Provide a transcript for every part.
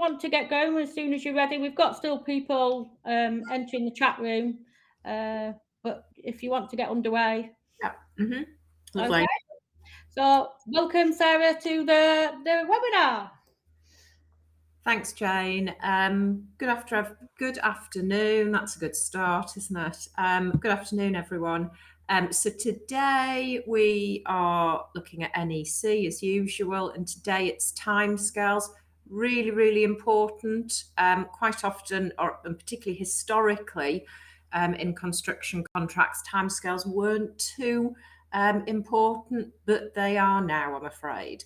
want to get going as soon as you're ready. We've got still people entering the chat room, but if you want to get underway. Yeah. Lovely. Okay. So welcome, Sarah, to the webinar. Thanks, Jane. Good afternoon. That's a good start, isn't it? Good afternoon, everyone. So today we are looking at NEC as usual, and today it's timescales. Really, really important. Quite often, and particularly historically, in construction contracts, timescales weren't too important, but they are now, I'm afraid.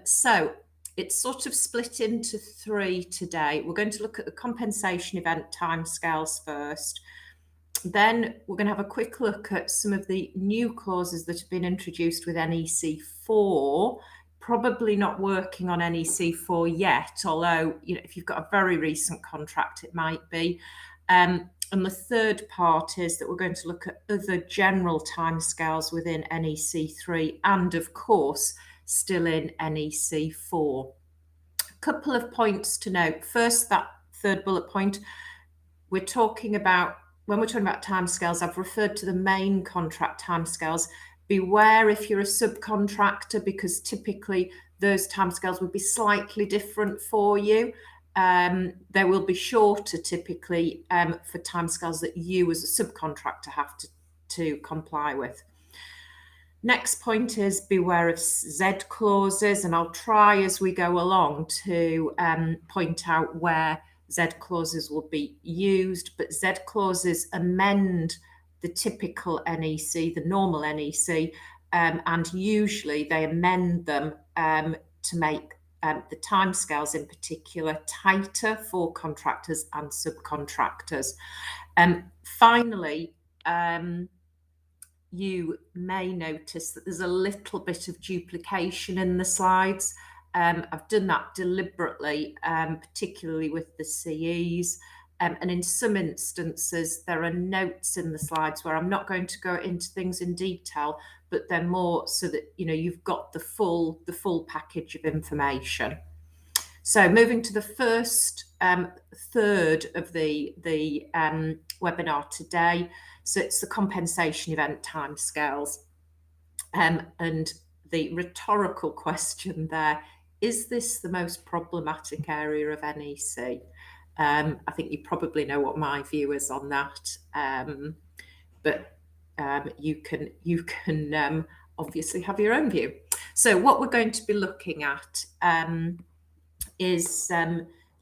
So it's sort of split into three today. We're going to look at the compensation event timescales first. Then we're going to have a quick look at some of the new clauses that have been introduced with NEC 4. Probably not working on NEC 4 yet, although if you've got a very recent contract, it might be. And the third part is that we're going to look at other general timescales within NEC 3 and, of course, still in NEC 4. A couple of points to note. First, that third bullet point, when we're talking about timescales, I've referred to the main contract timescales. Beware if you're a subcontractor, because typically those timescales would be slightly different for you. They will be shorter typically for timescales that you as a subcontractor have to comply with. Next point is beware of Z clauses, and I'll try as we go along to point out where Z clauses will be used, but Z clauses amend the typical NEC, the normal NEC, and usually they amend them to make the timescales in particular tighter for contractors and subcontractors. Finally, you may notice that there's a little bit of duplication in the slides. I've done that deliberately, particularly with the CEs. And in some instances, there are notes in the slides where I'm not going to go into things in detail, but they're more so that you've got the full package of information. So moving to the first third of the webinar today. So it's the compensation event timescales. And the rhetorical question there, is this the most problematic area of NEC? I think you probably know what my view is on that, but you can obviously have your own view. So what we're going to be looking at is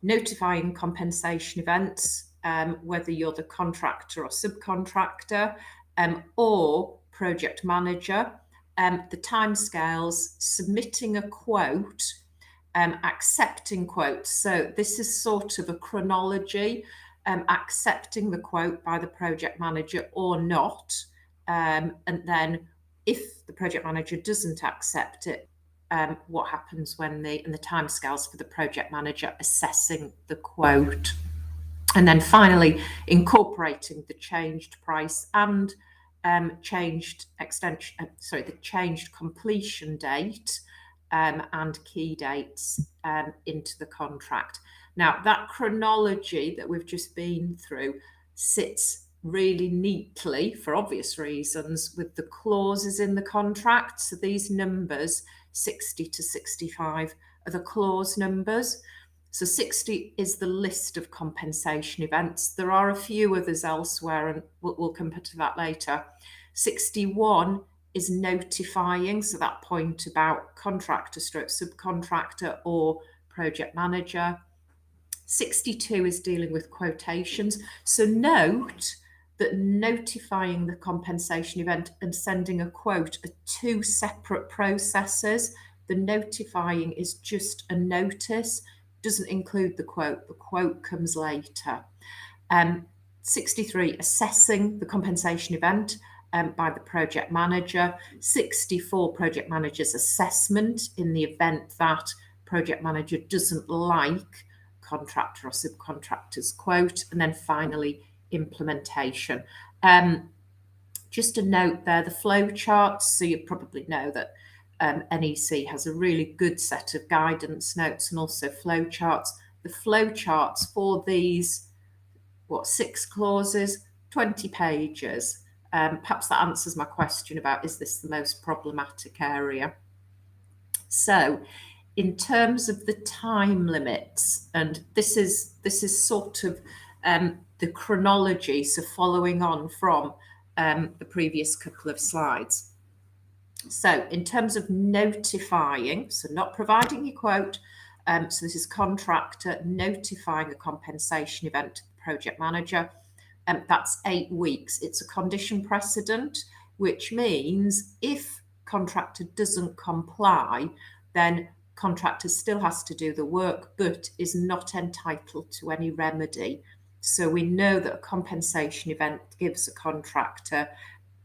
notifying compensation events, whether you're the contractor or subcontractor or project manager, the timescales, submitting a quote, accepting quotes. So this is sort of a chronology, accepting the quote by the project manager or not. And then if the project manager doesn't accept it, what happens when the timescales for the project manager assessing the quote. And then finally, incorporating the changed price and changed completion date and key dates into the contract. Now, that chronology that we've just been through sits really neatly, for obvious reasons, with the clauses in the contract. So these numbers, 60 to 65, are the clause numbers. So 60 is the list of compensation events. There are a few others elsewhere, and we'll come to that later. 61 is notifying, so that point about contractor stroke subcontractor or project manager. 62 is dealing with quotations. So note that notifying the compensation event and sending a quote are two separate processes. The notifying is just a notice, doesn't include the quote. The quote comes later. 63, assessing the compensation event by the project manager. 64, project manager's assessment in the event that project manager doesn't like contractor or subcontractor's quote. And then finally, implementation. Just a note there, the flow charts. So you probably know that NEC has a really good set of guidance notes and also flow charts. the flow charts for these, 6 clauses, 20 pages. Perhaps that answers my question about, is this the most problematic area? So in terms of the time limits, and this is sort of the chronology, so following on from the previous couple of slides. So in terms of notifying, so not providing your quote, so this is contractor notifying a compensation event to the project manager, that's 8 weeks. It's a condition precedent, which means if contractor doesn't comply, then contractor still has to do the work, but is not entitled to any remedy. So we know that a compensation event gives a contractor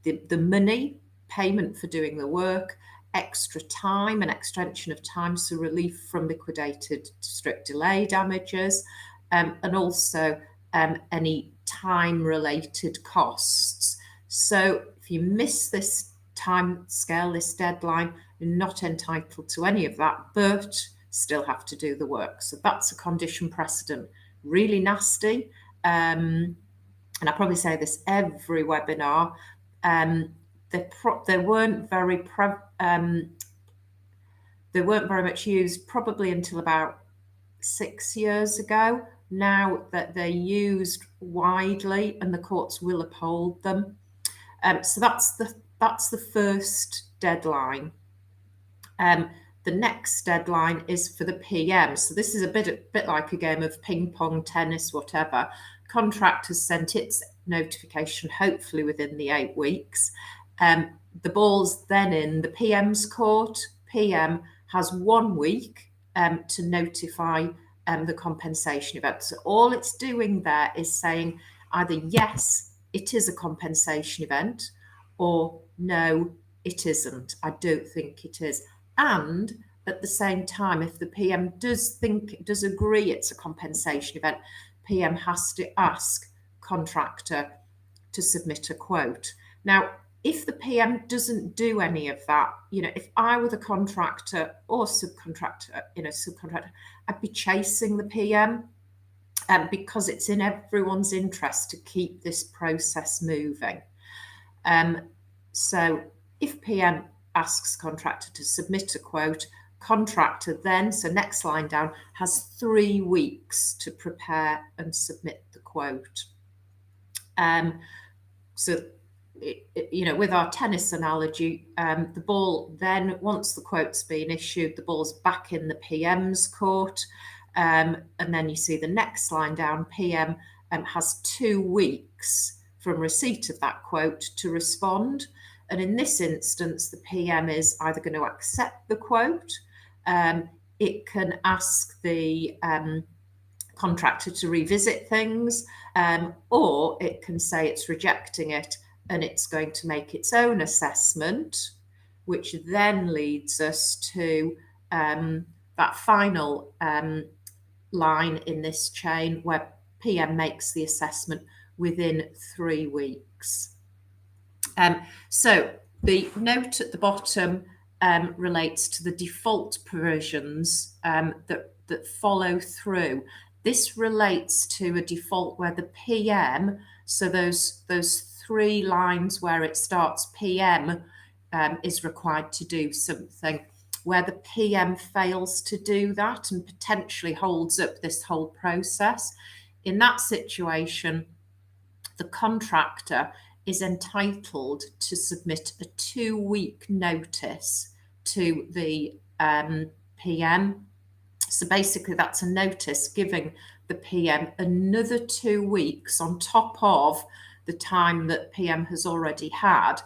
the money, payment for doing the work, extra time, an extension of time, so relief from liquidated strict delay damages, and also any time-related costs. So if you miss this time scale, this deadline, you're not entitled to any of that, but still have to do the work. So that's a condition precedent. Really nasty. And I probably say this every webinar. They weren't very much used probably until about 6 years ago. Now that they're used widely and the courts will uphold them. So that's the first deadline. The next deadline is for the PM. So this is a bit like a game of ping pong, tennis, whatever. Contract has sent its notification, hopefully within the 8 weeks. The ball's then in the PM's court. PM has 1 week to notify the compensation event. So all it's doing there is saying either yes, it is a compensation event, or no, it isn't. I don't think it is. And at the same time, if the PM does agree it's a compensation event, PM has to ask contractor to submit a quote. Now, if the PM doesn't do any of that, if I were the contractor or subcontractor, I'd be chasing the PM because it's in everyone's interest to keep this process moving. So if PM asks contractor to submit a quote, contractor then, so next line down, has 3 weeks to prepare and submit the quote. With our tennis analogy, the ball then, once the quote's been issued, the ball's back in the PM's court. And then you see the next line down, PM has 2 weeks from receipt of that quote to respond. And in this instance, the PM is either going to accept the quote, it can ask the contractor to revisit things, or it can say it's rejecting it and it's going to make its own assessment, which then leads us to that final line in this chain where PM makes the assessment within 3 weeks. So the note at the bottom relates to the default provisions that follow through. This relates to a default where the PM, so those 3 lines where it starts PM is required to do something, where the PM fails to do that and potentially holds up this whole process. In that situation, the contractor is entitled to submit a 2-week notice to the PM. So basically that's a notice giving the PM another 2 weeks on top of the time that PM has already had.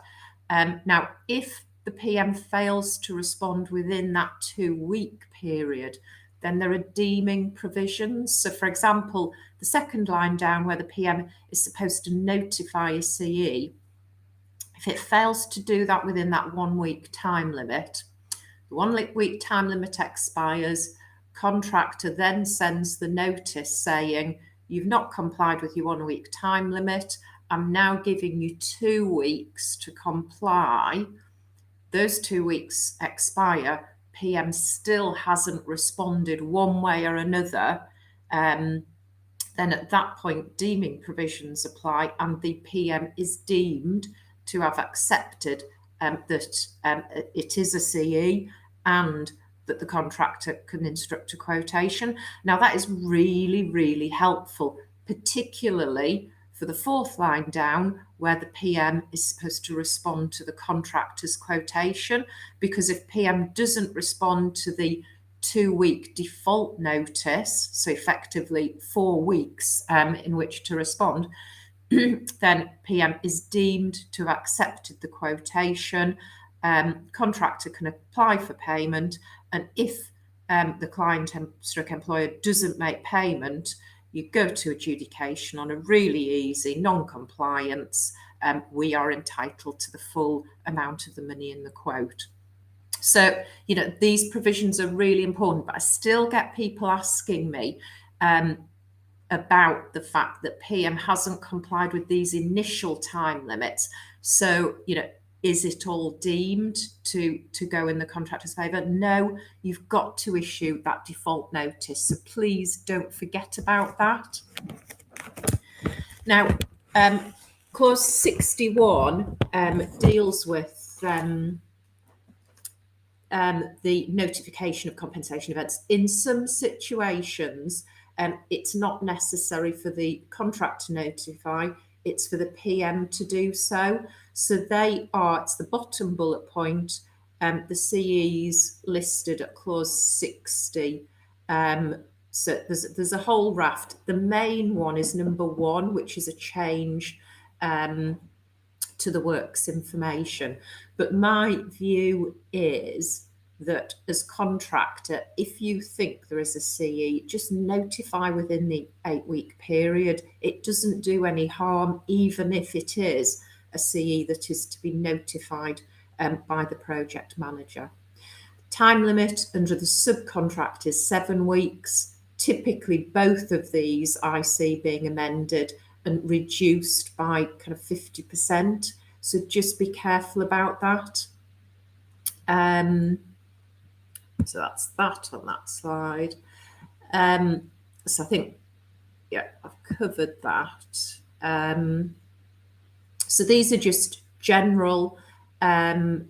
Now, if the PM fails to respond within that 2-week period, then there are deeming provisions. So for example, the second line down where the PM is supposed to notify a CE, if it fails to do that within that 1-week time limit, the 1-week time limit expires, contractor then sends the notice saying, you've not complied with your 1-week time limit, I'm now giving you 2 weeks to comply. Those 2 weeks expire, PM still hasn't responded one way or another, then at that point deeming provisions apply, and the PM is deemed to have accepted that it is a CE and that the contractor can instruct a quotation. Now that is really, really helpful, particularly for the fourth line down, where the PM is supposed to respond to the contractor's quotation, because if PM doesn't respond to the 2-week default notice, so effectively 4 weeks in which to respond, then PM is deemed to have accepted the quotation. Contractor can apply for payment, and if the client stroke employer doesn't make payment, you go to adjudication on a really easy non-compliance. We are entitled to the full amount of the money in the quote. So, you know, these provisions are really important, but I still get people asking me about the fact that PM hasn't complied with these initial time limits. So, you know, is it all deemed to go in the contractor's favour? No, you've got to issue that default notice. So please don't forget about that. Now, clause 61 deals with the notification of compensation events. In some situations, it's not necessary for the contract to notify, it's for the PM to do so. So they are, it's the bottom bullet point, the CEs listed at clause 60. So there's a whole raft. The main one is number 1, which is a change to the works information. But my view is that as contractor, if you think there is a CE, just notify within the 8-week period. It doesn't do any harm, even if it is a CE that is to be notified by the project manager. Time limit under the subcontract is 7 weeks. Typically, both of these I see being amended and reduced by kind of 50%. So just be careful about that. So that's that on that slide. So I think, yeah, I've covered that. So these are just general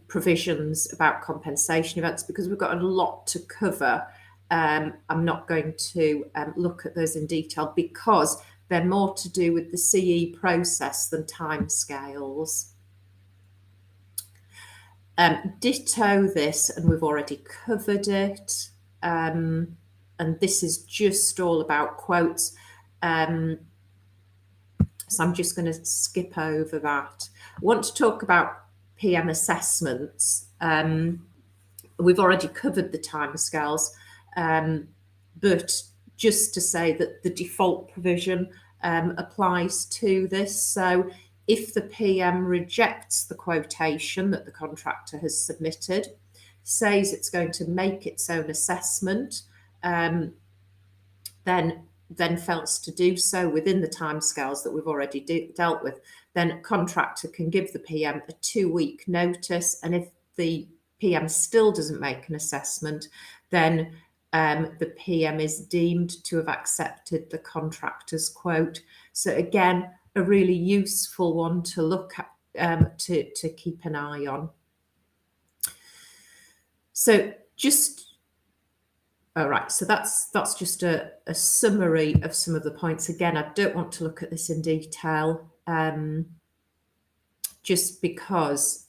provisions about compensation events, because we've got a lot to cover. I'm not going to look at those in detail because they're more to do with the CE process than timescales. Ditto this, and we've already covered it. And this is just all about quotes. So I'm just going to skip over that. I want to talk about PM assessments. We've already covered the timescales, but just to say that the default provision applies to this. So if the PM rejects the quotation that the contractor has submitted, says it's going to make its own assessment, then fails to do so within the timescales that we've already dealt with, then contractor can give the PM a 2-week notice. And if the PM still doesn't make an assessment, then the PM is deemed to have accepted the contractor's quote. So again, a really useful one to look at, to keep an eye on. So just, all right, so that's just a summary of some of the points. Again, I don't want to look at this in detail, just because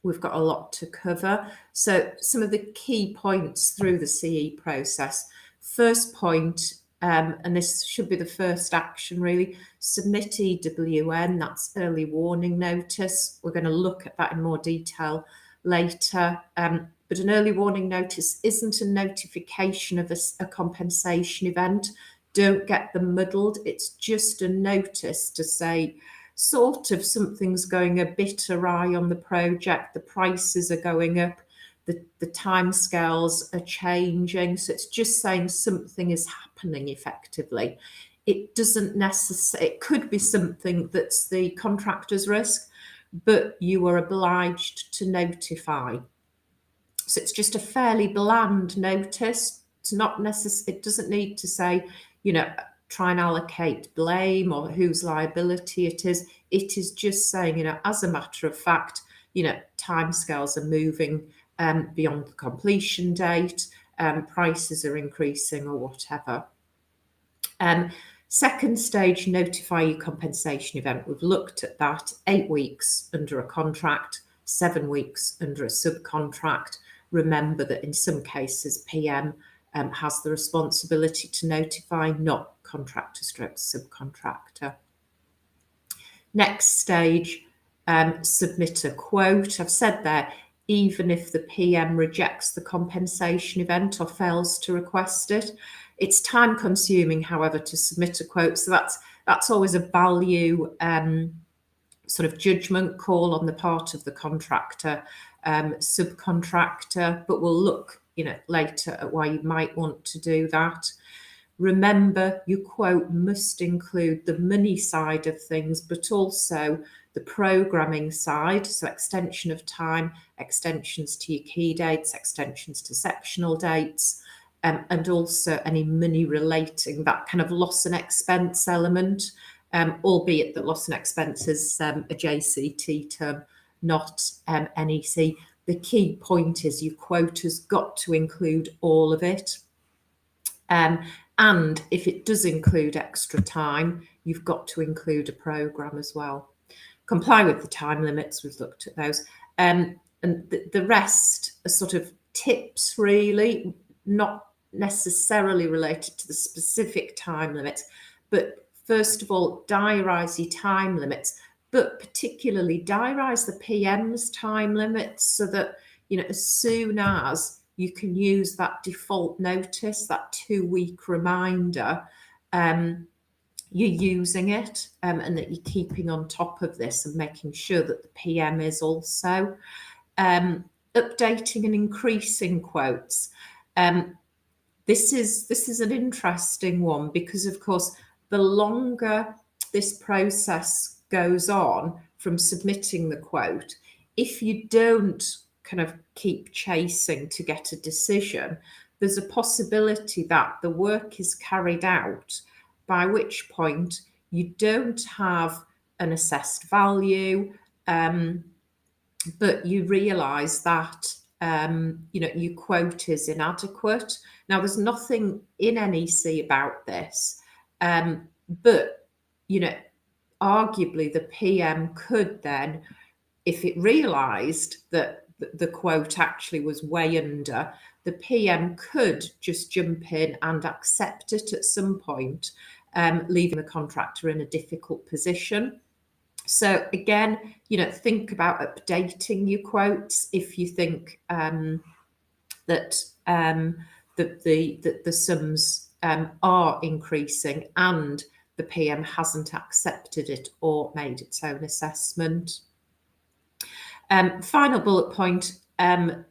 we've got a lot to cover. So some of the key points through the CE process. First point, and this should be the first action really, submit EWN, that's early warning notice. We're going to look at that in more detail later. But an early warning notice isn't a notification of a compensation event. Don't get them muddled. It's just a notice to say, sort of, something's going a bit awry on the project, the prices are going up, the timescales are changing. So it's just saying something is happening effectively. It doesn't necessarily, it could be something that's the contractor's risk, but you are obliged to notify. So it's just a fairly bland notice It's not necessary. It doesn't need to say, you know, try and allocate blame or whose liability it is. It is just saying, you know, as a matter of fact, you know, timescales are moving beyond the completion date, prices are increasing or whatever. Second stage, notify your compensation event. We've looked at that. 8 weeks under a contract, 7 weeks under a subcontract. Remember that in some cases, PM has the responsibility to notify, not contractor stroke subcontractor. Next stage, submit a quote. I've said there, even if the PM rejects the compensation event or fails to request it. It's time consuming, however, to submit a quote. So that's always a value sort of judgment call on the part of the contractor, subcontractor, but we'll look, you know, later at why you might want to do that. Remember, your quote must include the money side of things, but also the programming side, so extension of time, extensions to your key dates, extensions to sectional dates, and also any money relating, that kind of loss and expense element, albeit that loss and expense is a JCT term, not NEC. The key point is your quote has got to include all of it. And if it does include extra time, you've got to include a programme as well. Comply with the time limits, we've looked at those. And the rest are sort of tips, really, not necessarily related to the specific time limits, but first of all, diarise your time limits, but particularly diarise the PM's time limits so that, you know, as soon as you can use that default notice, that 2-week reminder, you're using it, and that you're keeping on top of this and making sure that the PM is also. Updating and increasing quotes. This is an interesting one because, of course, the longer this process goes on from submitting the quote, if you don't kind of keep chasing to get a decision, there's a possibility that the work is carried out, by which point you don't have an assessed value, but you realise that you know, your quote is inadequate. Now, there's nothing in NEC about this, but, you know, arguably the PM could then, if it realised that the quote actually was way under, the PM could just jump in and accept it at some point, leaving the contractor in a difficult position. So again, you know, think about updating your quotes if you think that the sums are increasing and the PM hasn't accepted it or made its own assessment. Final bullet point, the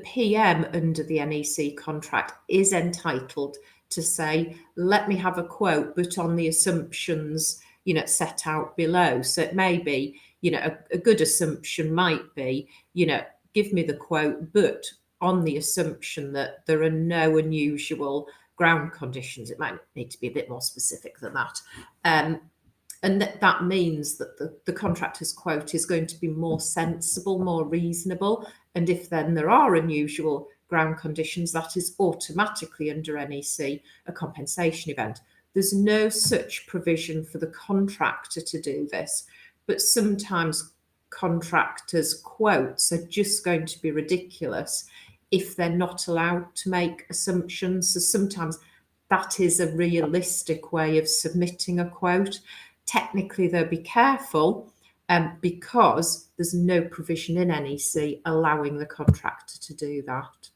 PM under the NEC contract is entitled to say, let me have a quote, but on the assumptions, you know, set out below. So it may be, you know, a good assumption might be, you know, give me the quote, but on the assumption that there are no unusual ground conditions. It might need to be a bit more specific than that. And that means that the contractor's quote is going to be more sensible, more reasonable. And if then there are unusual ground conditions, that is automatically under NEC a compensation event. There's no such provision for the contractor to do this, but sometimes contractors' quotes are just going to be ridiculous if they're not allowed to make assumptions. So sometimes that is a realistic way of submitting a quote. Technically, they'll be careful because there's no provision in NEC allowing the contractor to do that.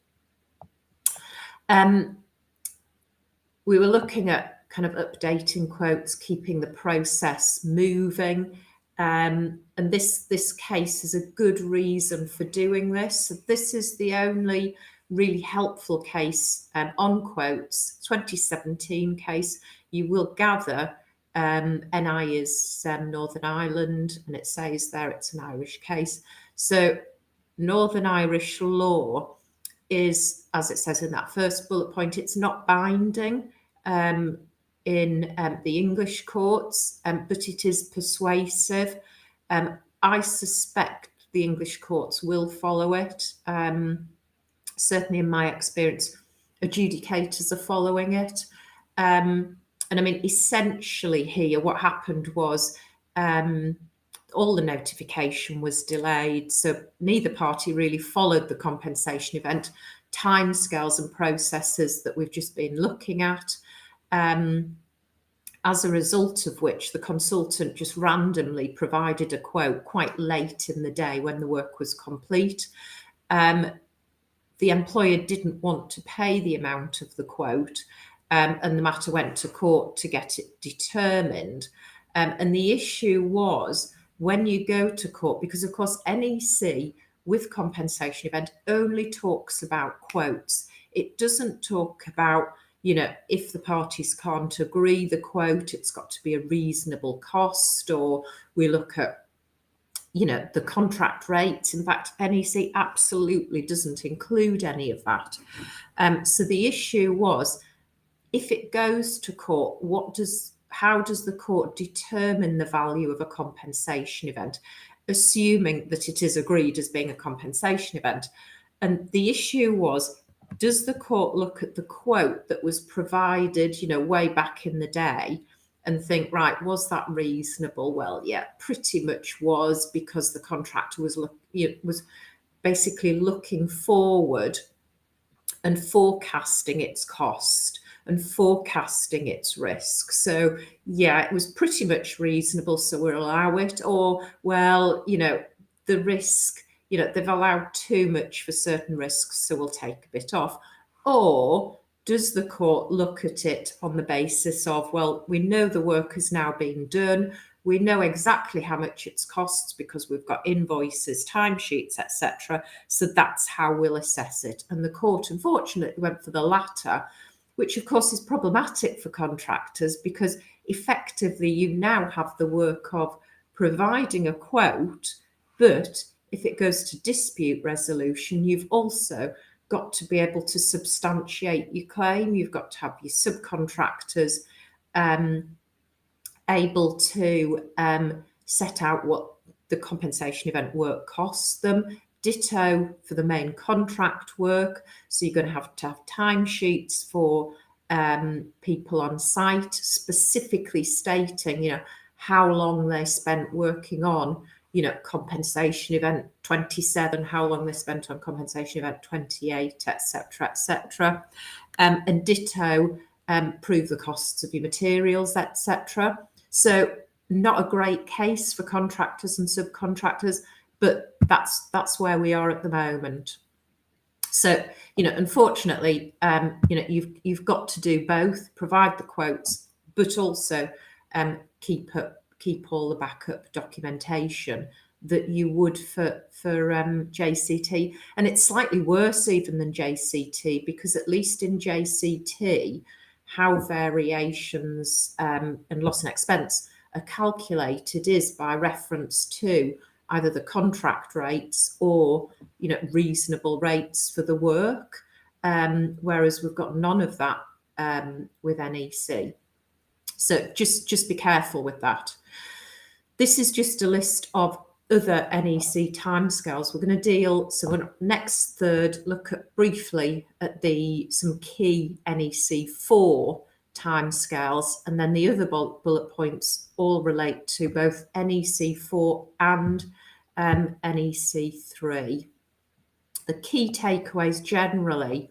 We were looking at kind of updating quotes, keeping the process moving. And this case is a good reason for doing this. So this is the only really helpful case on quotes, 2017 case. You will gather NI is Northern Ireland, and it says there it's an Irish case. So Northern Irish law is, as it says in that first bullet point, it's not binding in the English courts, but it is persuasive. I suspect the English courts will follow it. Certainly in my experience, adjudicators are following it. And I mean, essentially here, what happened was all the notification was delayed. So neither party really followed the compensation event timescales and processes that we've just been looking at. As a result of which the consultant just randomly provided a quote quite late in the day when the work was complete. The employer didn't want to pay the amount of the quote, and the matter went to court to get it determined. And the issue was, when you go to court, because of course NEC with compensation event only talks about quotes. It doesn't talk about, if the parties can't agree the quote, it's got to be a reasonable cost, or we look at, the contract rates. In fact, NEC absolutely doesn't include any of that. So the issue was, if it goes to court, how does the court determine the value of a compensation event, assuming that it is agreed as being a compensation event? And the issue was, does the court look at the quote that was provided, way back in the day and think, right, was that reasonable? Well, yeah, pretty much was, because the contractor was basically looking forward and forecasting its cost and forecasting its risk. So yeah, it was pretty much reasonable, so we'll allow it. Or, well, the risk, they've allowed too much for certain risks, so we'll take a bit off. Or does the court look at it on the basis of, well, we know the work has now been done, we know exactly how much it costs because we've got invoices, timesheets, etc. So that's how we'll assess it. And the court, unfortunately, went for the latter, which of course is problematic for contractors, because effectively you now have the work of providing a quote, but if it goes to dispute resolution, you've also got to be able to substantiate your claim. You've got to have your subcontractors able to set out what the compensation event work costs them. Ditto for the main contract work. So you're going to have timesheets for people on site, specifically stating, how long they spent working on, compensation event 27, how long they spent on compensation event 28, etc., etc. And ditto, prove the costs of your materials, etc. So not a great case for contractors and subcontractors, but that's where we are at the moment. So, unfortunately, you've got to do both, provide the quotes, but also keep all the backup documentation that you would for JCT. And it's slightly worse even than JCT, because at least in JCT, how variations and loss and expense are calculated is by reference to either the contract rates or, reasonable rates for the work, whereas we've got none of that with NEC. So just be careful with that. This is just a list of other NEC timescales. We're going to deal, so we're next third, look at briefly at some key NEC 4 timescales, and then the other bullet points all relate to both NEC 4 and NEC 3. The key takeaways generally,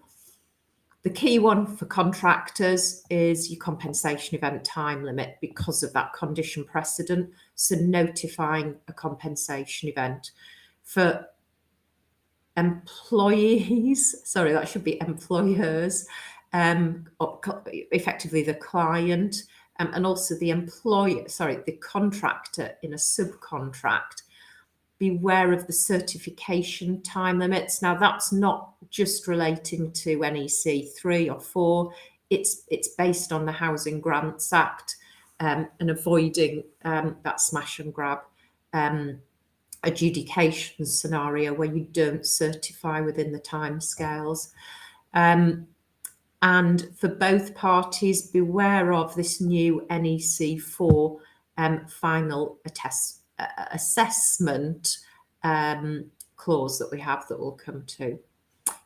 the key one for contractors is your compensation event time limit because of that condition precedent. So notifying a compensation event. For employees, sorry, that should be employers, effectively the client, and also the the contractor in a subcontract. Beware of the certification time limits. Now, that's not just relating to NEC 3 or 4. It's based on the Housing Grants Act and avoiding that smash and grab adjudication scenario where you don't certify within the timescales. And for both parties, beware of this new NEC 4 final assessment clause that we have that we'll come to.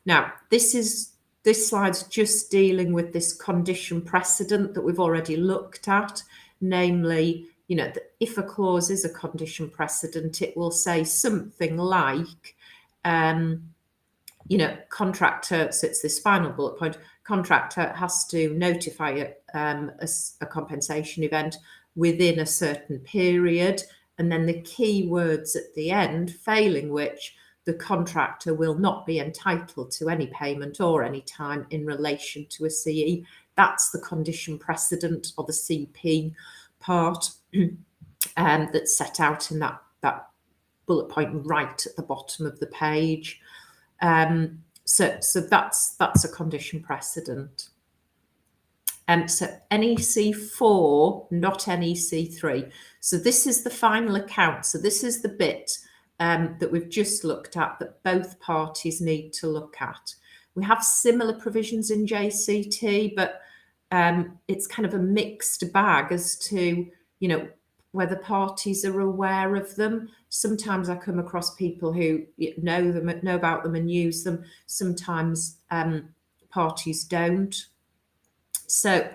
Now, this slide's just dealing with this condition precedent that we've already looked at, namely, you know, that if a clause is a condition precedent, it will say something like, you know, contractor, so it's this final bullet point, contractor has to notify a compensation event within a certain period, and then the key words at the end, failing which the contractor will not be entitled to any payment or any time in relation to a CE. That's the condition precedent, or the CP part, that's set out in that bullet point right at the bottom of the page. So that's a condition precedent. So NEC 4, not NEC 3. So this is the final account. So this is the bit that we've just looked at that both parties need to look at. We have similar provisions in JCT, but it's kind of a mixed bag as to, you know, whether parties are aware of them. Sometimes I come across people who know about them and use them. Sometimes parties don't. So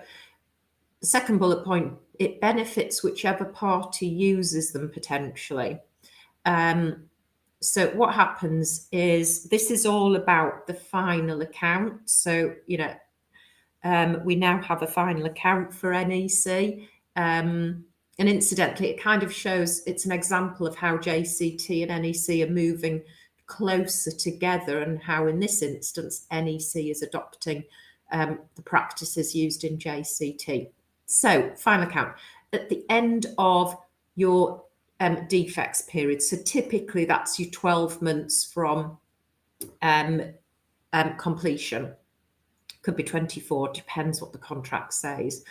the second bullet point, it benefits whichever party uses them potentially. So what happens is, this is all about the final account. So, you know, we now have a final account for NEC. And incidentally, it kind of shows, it's an example of how JCT and NEC are moving closer together, and how in this instance NEC is adopting the practices used in JCT. So final account, at the end of your defects period, so typically that's your 12 months from completion, could be 24, depends what the contract says.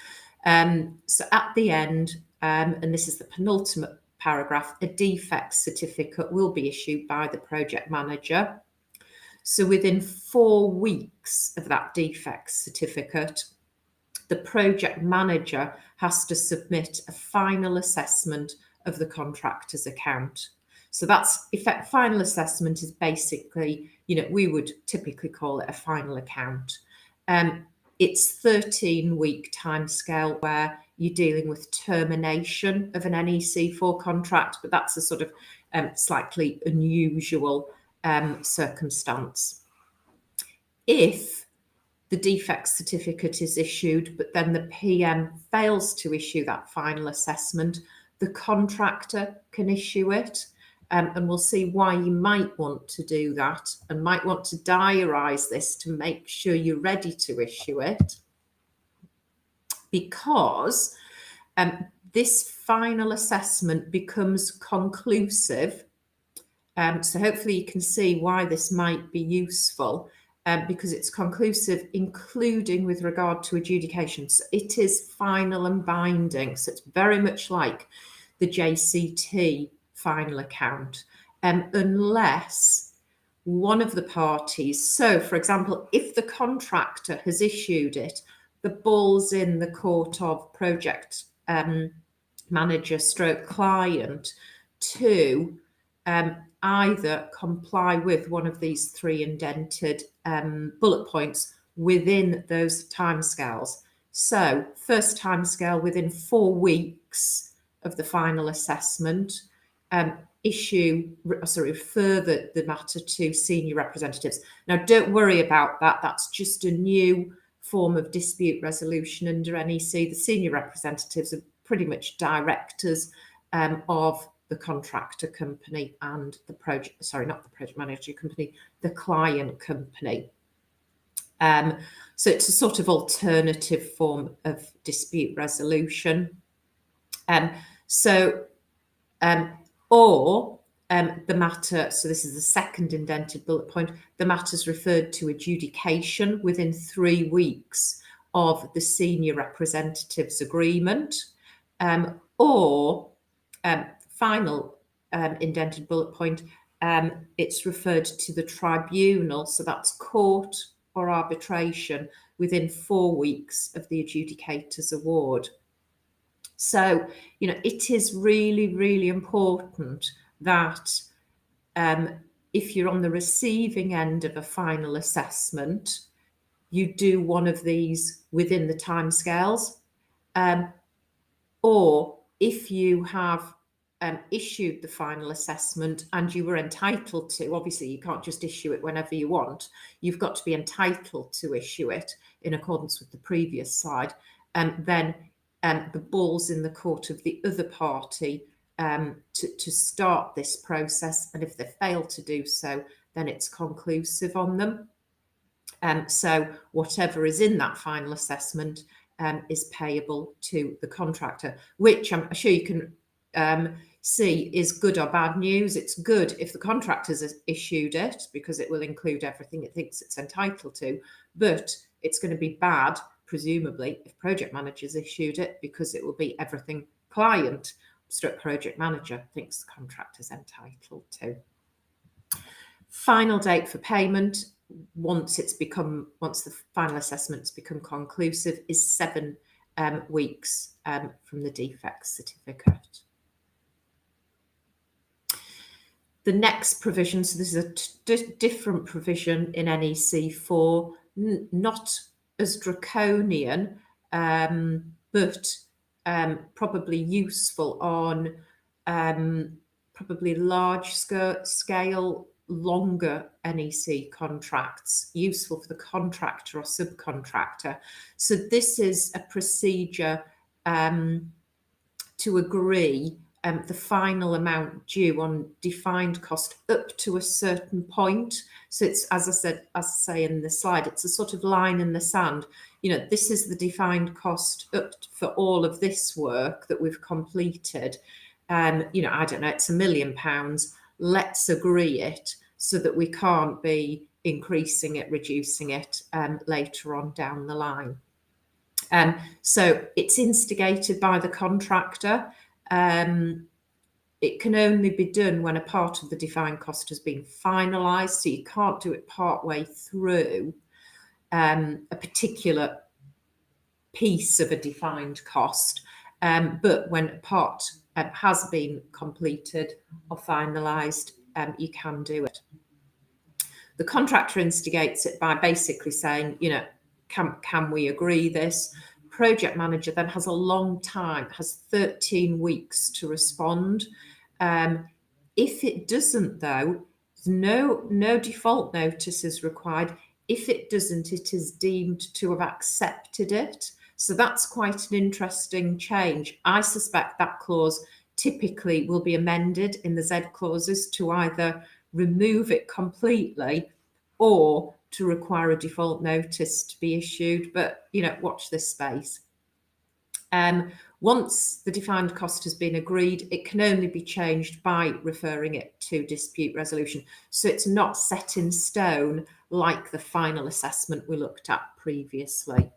So at the end, and this is the penultimate paragraph, a defect certificate will be issued by the project manager. So within 4 weeks of that defect certificate, the project manager has to submit a final assessment of the contractor's account. So that's final assessment is basically, you know, we would typically call it a final account. It's 13-week timescale where you're dealing with termination of an NEC 4 contract, but that's a sort of slightly unusual circumstance. If the defect certificate is issued, but then the PM fails to issue that final assessment, the contractor can issue it. And we'll see why you might want to do that, and might want to diarise this to make sure you're ready to issue it. Because this final assessment becomes conclusive. So hopefully you can see why this might be useful, because it's conclusive, including with regard to adjudications. It is final and binding. So it's very much like the JCT final account, unless one of the parties, so for example, if the contractor has issued it, the ball's in the court of project manager stroke client to either comply with one of these 3 indented bullet points within those timescales. So first timescale, within 4 weeks of the final assessment, refer the matter to senior representatives. Now, don't worry about that. That's just a new form of dispute resolution under NEC. The senior representatives are pretty much directors of the contractor company and the project, sorry, not the project manager company, the client company. So it's a sort of alternative form of dispute resolution. Or the matter, so this is the second indented bullet point, the matter is referred to adjudication within 3 weeks of the senior representative's agreement, or final indented bullet point, it's referred to the tribunal, so that's court or arbitration, within 4 weeks of the adjudicator's award. So, you know, it is really, really important that if you're on the receiving end of a final assessment, you do one of these within the timescales, or if you have issued the final assessment and you were entitled to, obviously you can't just issue it whenever you want, you've got to be entitled to issue it in accordance with the previous slide, then the ball's in the court of the other party to start this process, and if they fail to do so, then it's conclusive on them. So whatever is in that final assessment is payable to the contractor, which I'm sure you can see is good or bad news. It's good if the contractor's has issued it, because it will include everything it thinks it's entitled to, but it's going to be bad, presumably, if project manager's issued it, because it will be everything client / project manager thinks the contractor's entitled to. Final date for payment, once the final assessment's become conclusive, is 7 weeks from the defects certificate. The next provision, so this is a different provision in NEC 4, not as draconian, but probably useful on probably large scale, longer NEC contracts, useful for the contractor or subcontractor. So this is a procedure to agree the final amount due on defined cost up to a certain point. So it's, as I say in the slide, it's a sort of line in the sand. You know, this is the defined cost up for all of this work that we've completed. You know, I don't know, it's £1 million. Let's agree it so that we can't be increasing it, reducing it later on down the line. So it's instigated by the contractor. It can only be done when a part of the defined cost has been finalised, so you can't do it part way through a particular piece of a defined cost, but when a part has been completed or finalised, you can do it. The contractor instigates it by basically saying, you know, can we agree this? Project manager then has a long time, has 13 weeks to respond. If it doesn't, though, no default notice is required. If it doesn't, it is deemed to have accepted it. So that's quite an interesting change. I suspect that clause typically will be amended in the Z clauses to either remove it completely or to require a default notice to be issued, but, you know, watch this space. Once the defined cost has been agreed, it can only be changed by referring it to dispute resolution. So it's not set in stone like the final assessment we looked at previously.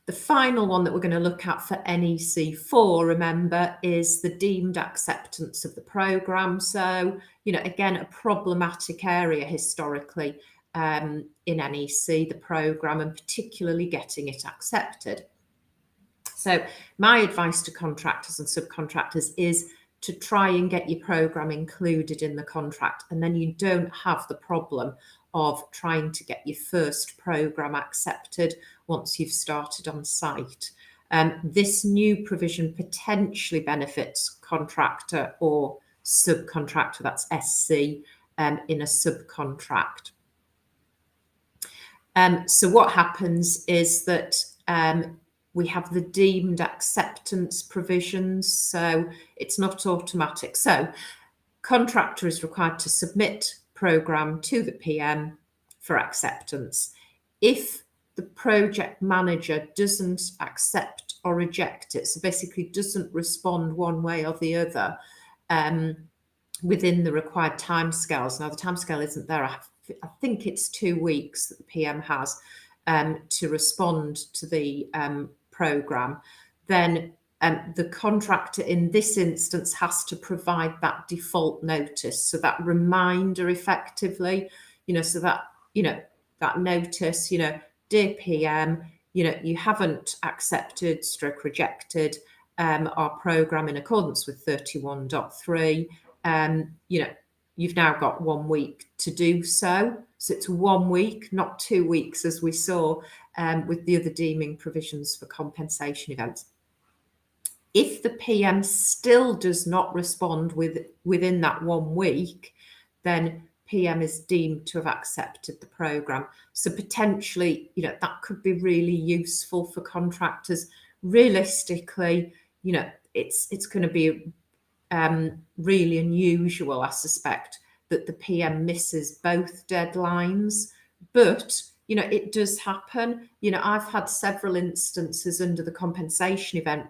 The final one that we're going to look at for NEC 4, remember, is the deemed acceptance of the programme. So, you know, again, a problematic area historically in NEC, the programme, and particularly getting it accepted. So my advice to contractors and subcontractors is to try and get your programme included in the contract, and then you don't have the problem of trying to get your first programme accepted once you've started on site. This new provision potentially benefits contractor or subcontractor, that's SC, in a subcontract. So what happens is that we have the deemed acceptance provisions, so it's not automatic. So contractor is required to submit programme to the PM for acceptance. If the project manager doesn't accept or reject it, so basically doesn't respond one way or the other within the required timescales. Now the timescale isn't there. I think it's 2 weeks that the PM has to respond to the programme. Then the contractor in this instance has to provide that default notice, so that reminder effectively, so that, that notice, dear PM, you haven't accepted / rejected our programme in accordance with 31.3. You've now got 1 week to do so. So it's 1 week, not 2 weeks, as we saw with the other deeming provisions for compensation events. If the PM still does not respond within that 1 week, then PM is deemed to have accepted the programme. So potentially, that could be really useful for contractors. Realistically, it's going to be really unusual, I suspect, that the PM misses both deadlines, but it does happen. I've had several instances under the compensation event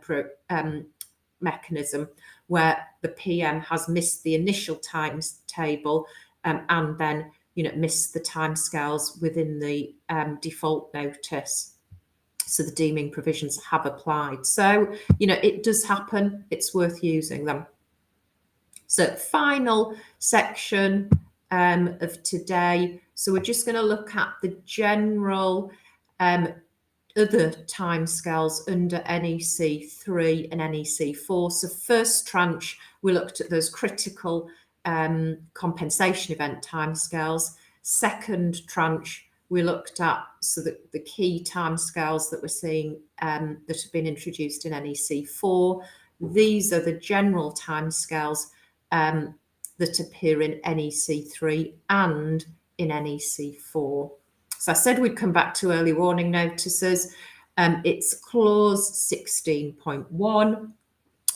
mechanism where the PM has missed the initial timetable and then missed the timescales within the default notice. So the deeming provisions have applied. So it does happen. It's worth using them. So final section of today. So we're just going to look at the general other timescales under NEC 3 and NEC 4. So first tranche, we looked at those critical compensation event timescales. Second tranche, we looked at the key timescales that we're seeing that have been introduced in NEC 4. These are the general timescales that appear in NEC 3 and in NEC 4. So I said we'd come back to early warning notices. It's clause 16.1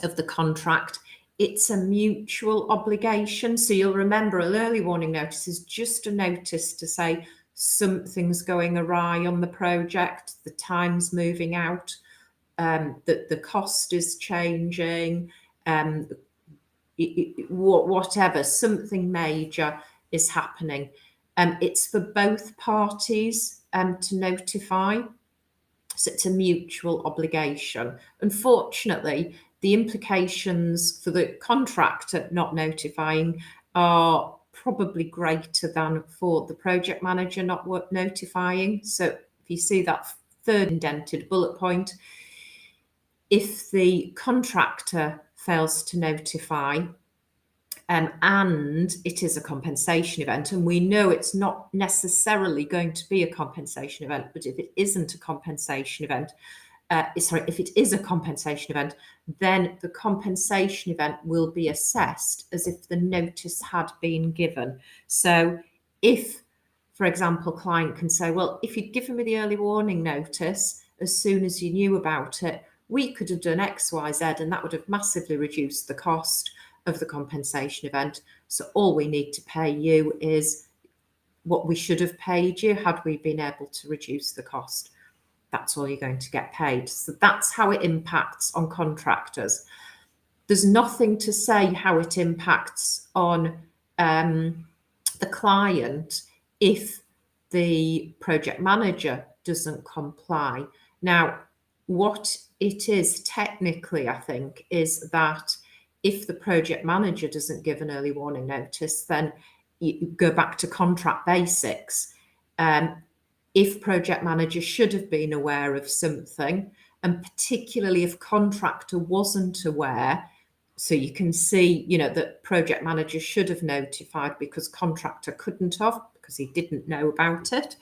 of the contract. It's a mutual obligation. So you'll remember an early warning notice is just a notice to say something's going awry on the project, the time's moving out, that the cost is changing, whatever, something major is happening. It's for both parties to notify. So it's a mutual obligation. Unfortunately, the implications for the contractor not notifying are probably greater than for the project manager not notifying. So if you see that third indented bullet point, if the contractor fails to notify, and it is a compensation event, and we know it's not necessarily going to be a compensation event, but if it isn't a compensation event, if it is a compensation event, then the compensation event will be assessed as if the notice had been given. So if, for example, client can say, well, if you'd given me the early warning notice as soon as you knew about it, we could have done X, Y, Z, and that would have massively reduced the cost of the compensation event. So all we need to pay you is what we should have paid you had we been able to reduce the cost. That's all you're going to get paid. So that's how it impacts on contractors. There's nothing to say how it impacts on the client if the project manager doesn't comply. Now, what it is technically, I think, is that if the project manager doesn't give an early warning notice, then you go back to contract basics. If project manager should have been aware of something, and particularly if contractor wasn't aware, so you can see, that project manager should have notified because contractor couldn't have because he didn't know about it,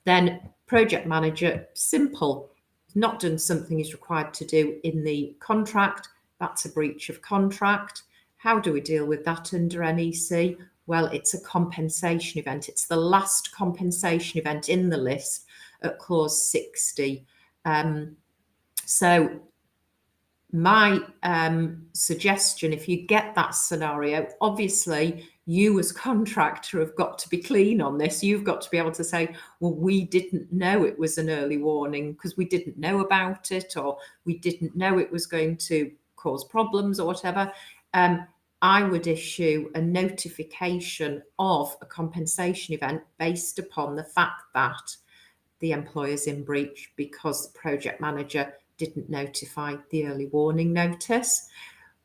then project manager, simple, not done something he's required to do in the contract. That's a breach of contract. How do we deal with that under NEC? Well, it's a compensation event. It's the last compensation event in the list at clause 60. So my suggestion, if you get that scenario, obviously you as contractor have got to be clean on this. You've got to be able to say, well, we didn't know it was an early warning because we didn't know about it, or we didn't know it was going to cause problems or whatever. I would issue a notification of a compensation event based upon the fact that the employer's in breach because the project manager didn't notify the early warning notice.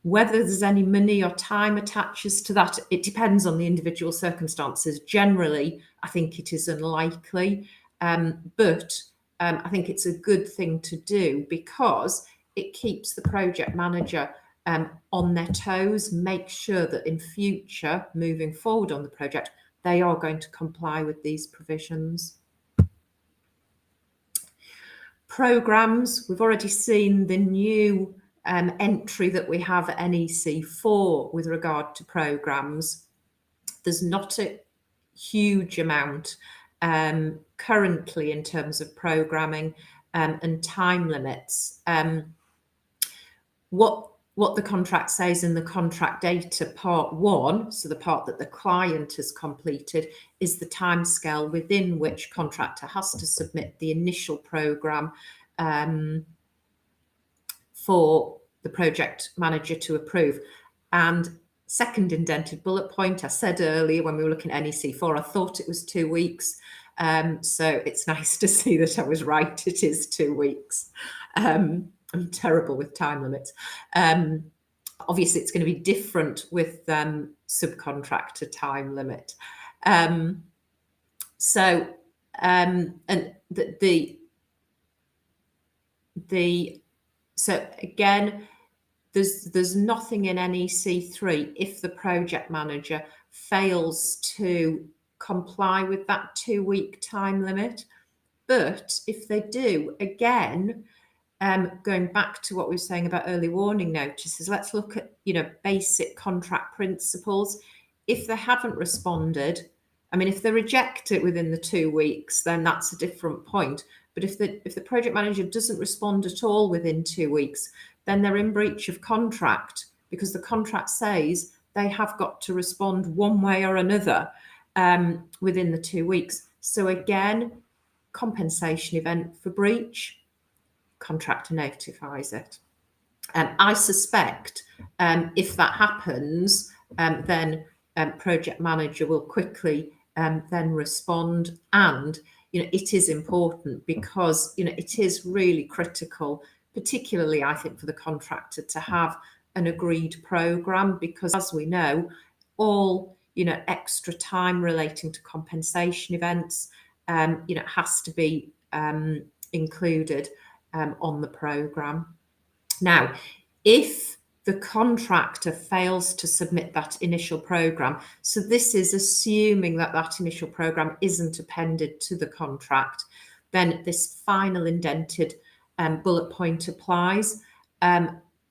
Whether there's any money or time attaches to that, it depends on the individual circumstances. Generally, I think it is unlikely, but I think it's a good thing to do because it keeps the project manager on their toes, make sure that in future, moving forward on the project, they are going to comply with these provisions. Programmes, we've already seen the new entry that we have at NEC 4 with regard to programmes. There's not a huge amount currently in terms of programming and time limits. What the contract says in the contract data part 1, so the part that the client has completed, is the timescale within which contractor has to submit the initial programme for the project manager to approve. And second indented bullet point, I said earlier when we were looking at NEC 4, I thought it was 2 weeks. So it's nice to see that I was right. It is 2 weeks. I'm terrible with time limits. Obviously, it's going to be different with subcontractor time limit. And so again, there's nothing in NEC 3 if the project manager fails to comply with that 2-week time limit. But if they do, again, going back to what we were saying about early warning notices, let's look at, basic contract principles. If they haven't responded, I mean, if they reject it within the 2 weeks, then that's a different point. But if the project manager doesn't respond at all within 2 weeks, then they're in breach of contract, because the contract says they have got to respond one way or another within the 2 weeks. So again, compensation event for breach, contractor notifies it. I suspect if that happens, then project manager will quickly then respond. And it is important because it is really critical, particularly I think for the contractor, to have an agreed programme, because as we know, all extra time relating to compensation events has to be included on the programme. Now, if the contractor fails to submit that initial programme, so this is assuming that that initial programme isn't appended to the contract, then this final indented bullet point applies.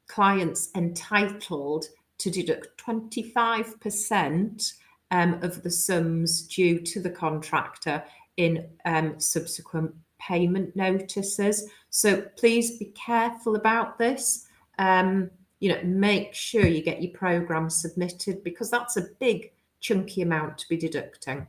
Clients entitled to deduct 25% of the sums due to the contractor in subsequent payment notices. So please be careful about this. Make sure you get your programme submitted, because that's a big chunky amount to be deducting.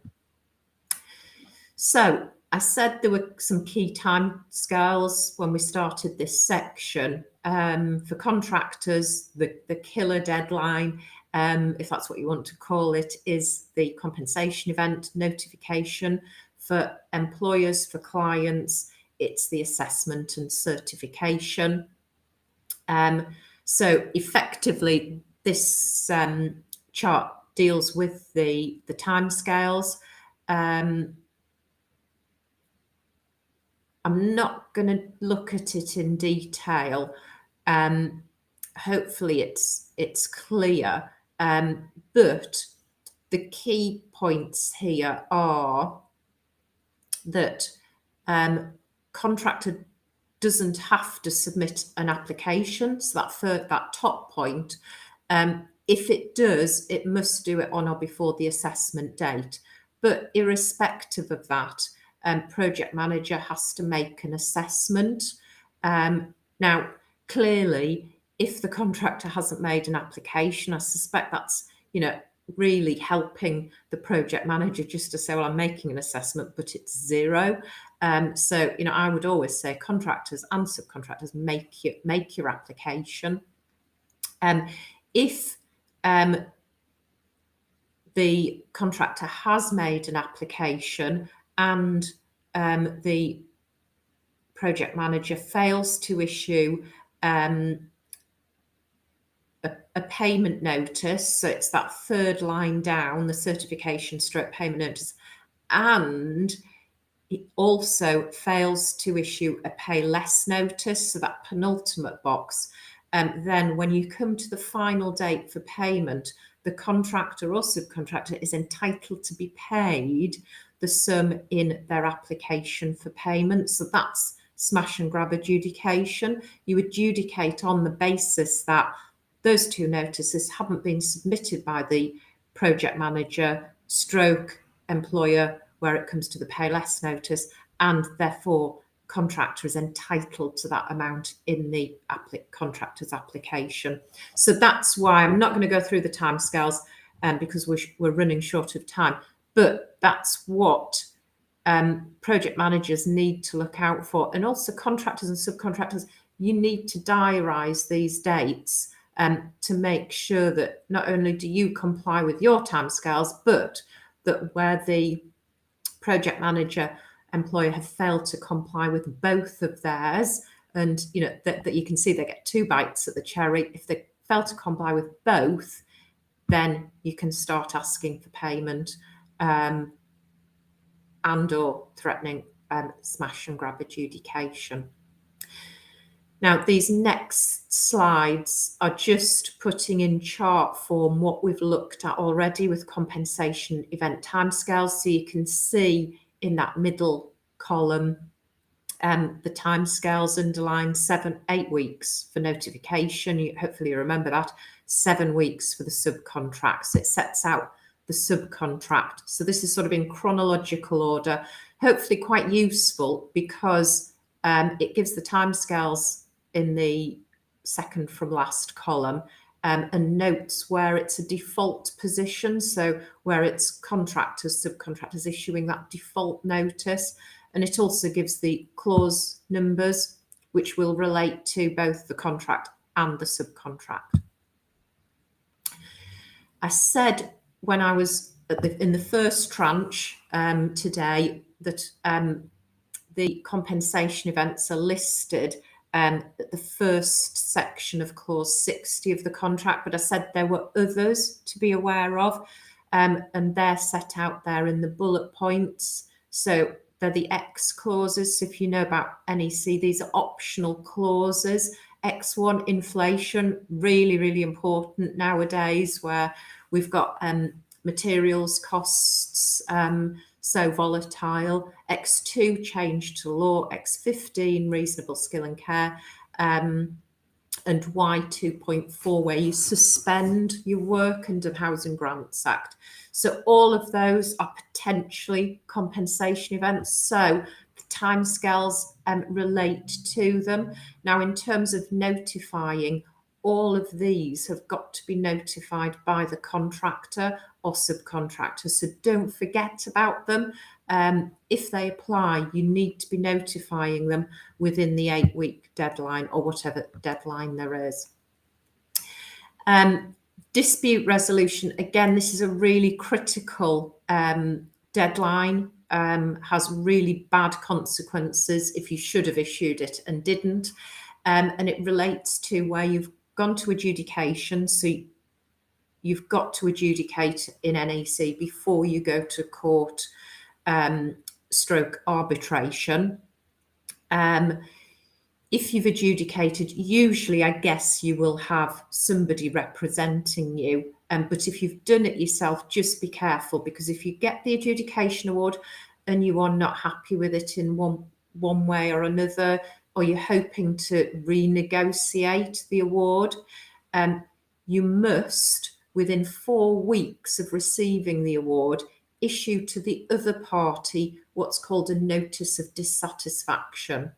So I said there were some key time scales when we started this section. For contractors, the killer deadline, if that's what you want to call it, is the compensation event notification. For employers, for clients, it's the assessment and certification. So effectively, this chart deals with the timescales. I'm not going to look at it in detail. Hopefully it's clear. But the key points here are that contractor doesn't have to submit an application. So that top point, if it does, it must do it on or before the assessment date. But irrespective of that, project manager has to make an assessment. Now, clearly, if the contractor hasn't made an application, I suspect that's, really helping the project manager just to say, well, I'm making an assessment, but it's zero. So, I would always say contractors and subcontractors, make your application. If the contractor has made an application and the project manager fails to issue a payment notice, so it's that third line down, the certification stroke payment notice, and it also fails to issue a pay less notice, so that penultimate box, then when you come to the final date for payment, the contractor or subcontractor is entitled to be paid the sum in their application for payment. So that's smash and grab adjudication. You adjudicate on the basis that those two notices haven't been submitted by the project manager stroke employer where it comes to the pay less notice, and therefore contractor is entitled to that amount in the contractor's application. So that's why I'm not going to go through the timescales because we're running short of time, but that's what project managers need to look out for. And also contractors and subcontractors, you need to diarise these dates to make sure that not only do you comply with your timescales, but that where the project manager employer have failed to comply with both of theirs, and you know that you can see they get 2 bites at the cherry. If they fail to comply with both, then you can start asking for payment and or threatening smash and grab adjudication. Now, these next slides are just putting in chart form what we've looked at already with compensation event timescales. So you can see in that middle column, the timescales underlined 8 weeks for notification. Hopefully you remember that. 7 weeks for the subcontract. So it sets out the subcontract. So this is sort of in chronological order, hopefully quite useful because it gives the timescales in the second from last column and notes where it's a default position, so where it's contractors, subcontractors issuing that default notice. And it also gives the clause numbers, which will relate to both the contract and the subcontract. I said when I was in the first tranche today that the compensation events are listed at the first section of clause 60 of the contract, but I said there were others to be aware of, and they're set out there in the bullet points. So they're the X clauses. So if you know about NEC, these are optional clauses. X1, inflation, really, really important nowadays where we've got materials costs so volatile. X2, change to law. X15, reasonable skill and care. And Y2.4, where you suspend your work under the Housing Grants Act. So all of those are potentially compensation events. So the timescales relate to them. Now, in terms of notifying, all of these have got to be notified by the contractor or subcontractor. So don't forget about them. If they apply, you need to be notifying them within the 8-week deadline or whatever deadline there is. Dispute resolution, again, this is a really critical deadline, has really bad consequences if you should have issued it and didn't. And it relates to where you've gone to adjudication. So you've got to adjudicate in NEC before you go to court stroke arbitration. If you've adjudicated, usually I guess you will have somebody representing you. But if you've done it yourself, just be careful, because if you get the adjudication award and you are not happy with it in one way or another, or you're hoping to renegotiate the award, you must, within 4 weeks of receiving the award, issue to the other party what's called a notice of dissatisfaction,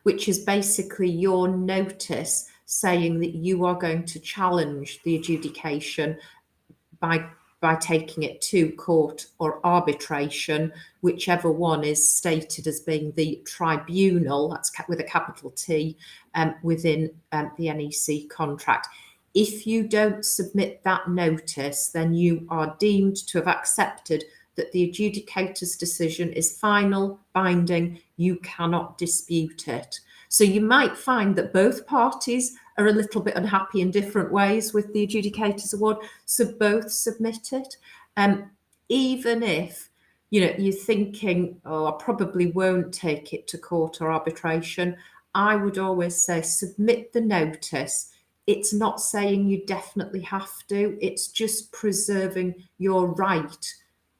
which is basically your notice saying that you are going to challenge the adjudication by taking it to court or arbitration, whichever one is stated as being the tribunal, that's with a capital T, within the NEC contract. If you don't submit that notice, then you are deemed to have accepted that the adjudicator's decision is final, binding, you cannot dispute it. So you might find that both parties are a little bit unhappy in different ways with the adjudicator's award, so both submit it. Even if you're thinking, oh, I probably won't take it to court or arbitration, I would always say submit the notice. It's not saying you definitely have to, it's just preserving your right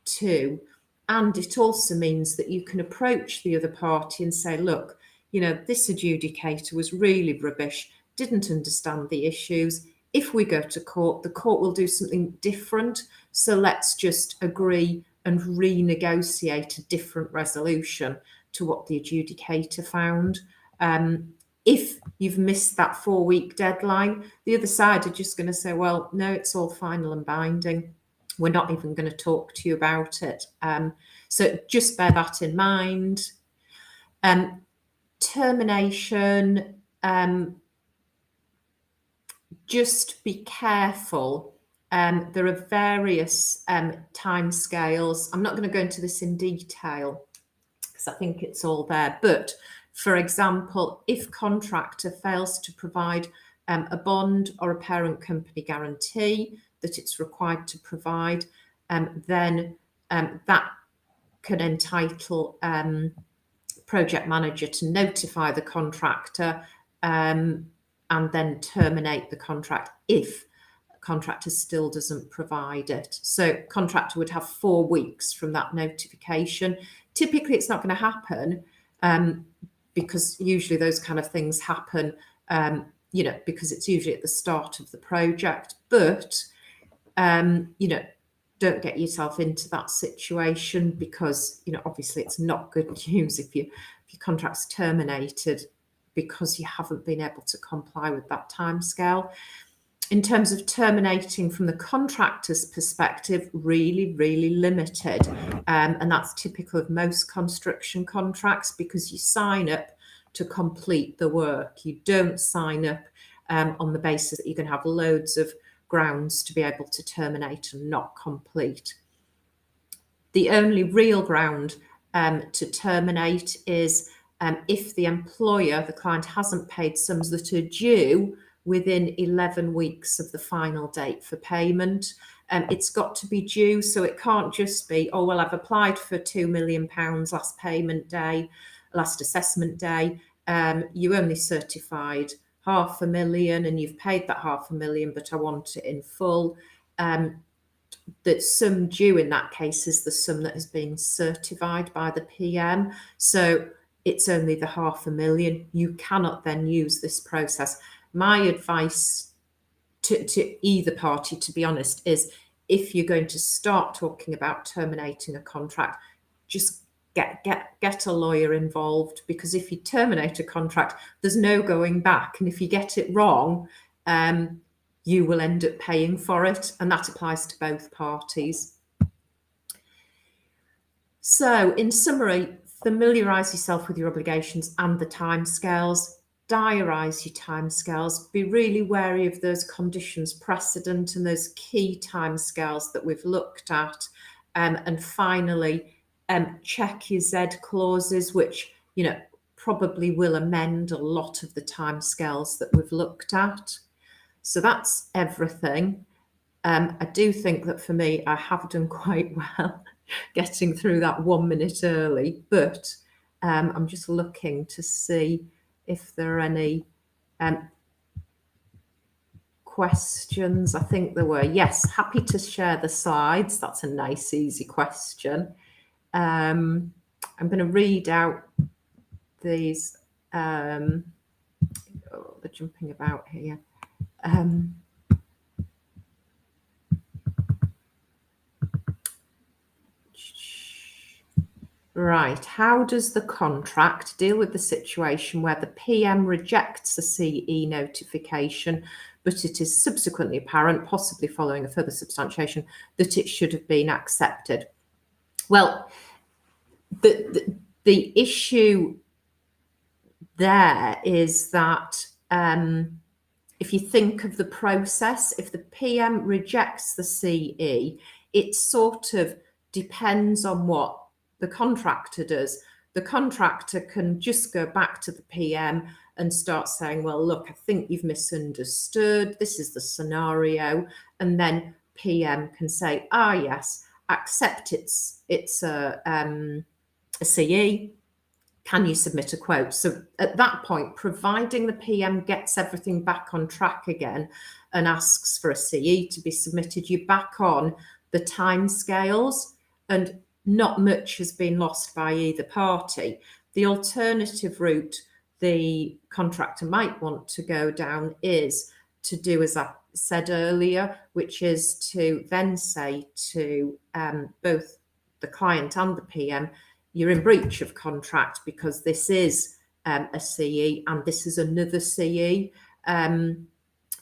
to. And it also means that you can approach the other party and say, look, this adjudicator was really rubbish, didn't understand the issues. If we go to court, the court will do something different. So let's just agree and renegotiate a different resolution to what the adjudicator found. If you've missed that 4-week deadline, the other side are just going to say, well, no, it's all final and binding. We're not even going to talk to you about it. So just bear that in mind. Termination, just be careful. There are various timescales. I'm not going to go into this in detail because I think it's all there. But for example, if contractor fails to provide a bond or a parent company guarantee that it's required to provide, then that can entitle project manager to notify the contractor and then terminate the contract if contractor still doesn't provide it. So contractor would have 4 weeks from that notification. Typically, it's not going to happen because usually those kind of things happen, because it's usually at the start of the project. But, don't get yourself into that situation because, obviously it's not good news if your contract's terminated because you haven't been able to comply with that timescale. In terms of terminating from the contractor's perspective, really, really limited. And that's typical of most construction contracts because you sign up to complete the work. You don't sign up on the basis that you're going to have loads of grounds to be able to terminate and not complete. The only real ground to terminate is if the employer, the client, hasn't paid sums that are due within 11 weeks of the final date for payment. It's got to be due, so it can't just be, oh, well, I've applied for £2 million last payment day, last assessment day. You only certified £500,000 and you've paid that £500,000, but I want it in full. That sum due in that case is the sum that has been certified by the PM. So it's only the £500,000. You cannot then use this process. My advice to either party, to be honest, is if you're going to start talking about terminating a contract, just get a lawyer involved, because if you terminate a contract, there's no going back. And if you get it wrong, you will end up paying for it. And that applies to both parties. So in summary, familiarise yourself with your obligations and the timescales. Diarise your timescales. Be really wary of those conditions precedent and those key timescales that we've looked at. And finally, check your Z clauses, which probably will amend a lot of the timescales that we've looked at. So that's everything. I do think that for me, I have done quite well getting through that 1 minute early, but I'm just looking to see if there are any questions. I think there were. Yes, happy to share the slides. That's a nice, easy question. I'm going to read out these. Oh, they're jumping about here. Right, how does the contract deal with the situation where the PM rejects a CE notification, but it is subsequently apparent, possibly following a further substantiation, that it should have been accepted? Well, the issue there is that if you think of the process, if the PM rejects the CE, it sort of depends on what the contractor does. The contractor can just go back to the PM and start saying, well, look, I think you've misunderstood. This is the scenario. And then PM can say, yes, accept it's a CE. Can you submit a quote? So at that point, providing the PM gets everything back on track again and asks for a CE to be submitted, you're back on the timescales, and not much has been lost by either party. The alternative route the contractor might want to go down is to do as I said earlier, which is to then say to both the client and the PM, you're in breach of contract because this is a CE and this is another CE.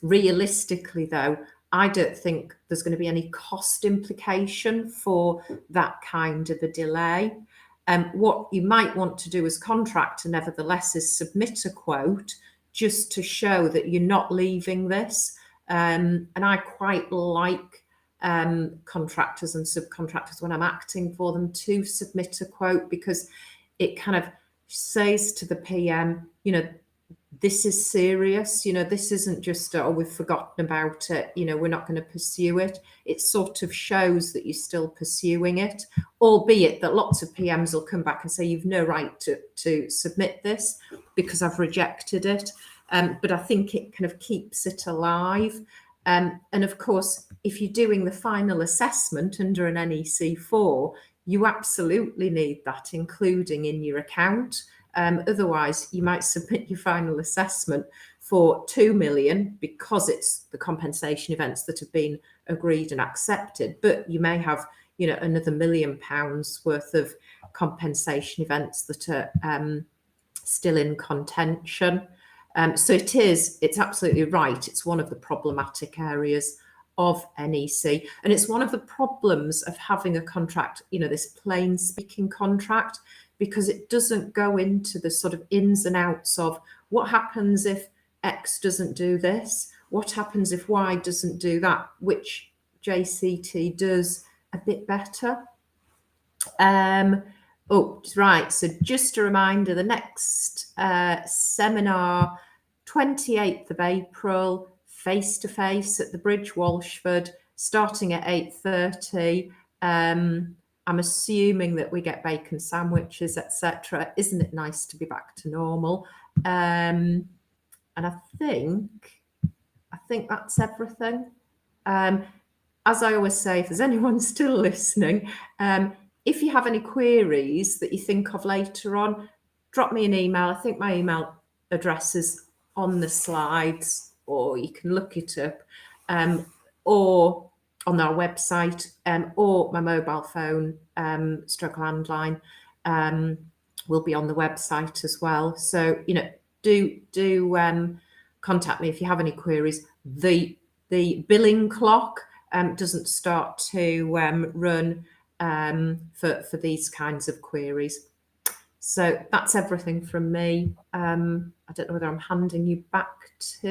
Realistically, though, I don't think there's going to be any cost implication for that kind of a delay. What you might want to do as contractor, nevertheless, is submit a quote just to show that you're not leaving this. And I quite like contractors and subcontractors when I'm acting for them to submit a quote, because it kind of says to the PM, this is serious, this isn't just, we've forgotten about it, we're not going to pursue it. It sort of shows that you're still pursuing it, albeit that lots of PMs will come back and say, you've no right to submit this because I've rejected it. But I think it kind of keeps it alive. And of course, if you're doing the final assessment under an NEC 4, you absolutely need that including in your account. Otherwise, you might submit your final assessment for 2 million because it's the compensation events that have been agreed and accepted, but you may have, another £1 million worth of compensation events that are still in contention. So it's absolutely right. It's one of the problematic areas of NEC, and it's one of the problems of having a contract, this plain speaking contract, because it doesn't go into the sort of ins and outs of what happens if X doesn't do this, what happens if Y doesn't do that, which JCT does a bit better. Right, so just a reminder, the next seminar, 28th of April, face-to-face at the Bridge, Walshford, starting at 8:30. I'm assuming that we get bacon sandwiches, etc. Isn't it nice to be back to normal? And I think that's everything. As I always say, if there's anyone still listening, if you have any queries that you think of later on, drop me an email. I think my email address is on the slides, or you can look it up, or on our website, or my mobile phone stroke landline will be on the website as well. So do contact me if you have any queries. The billing clock doesn't start to run for these kinds of queries. So that's everything from me. I don't know whether I'm handing you back to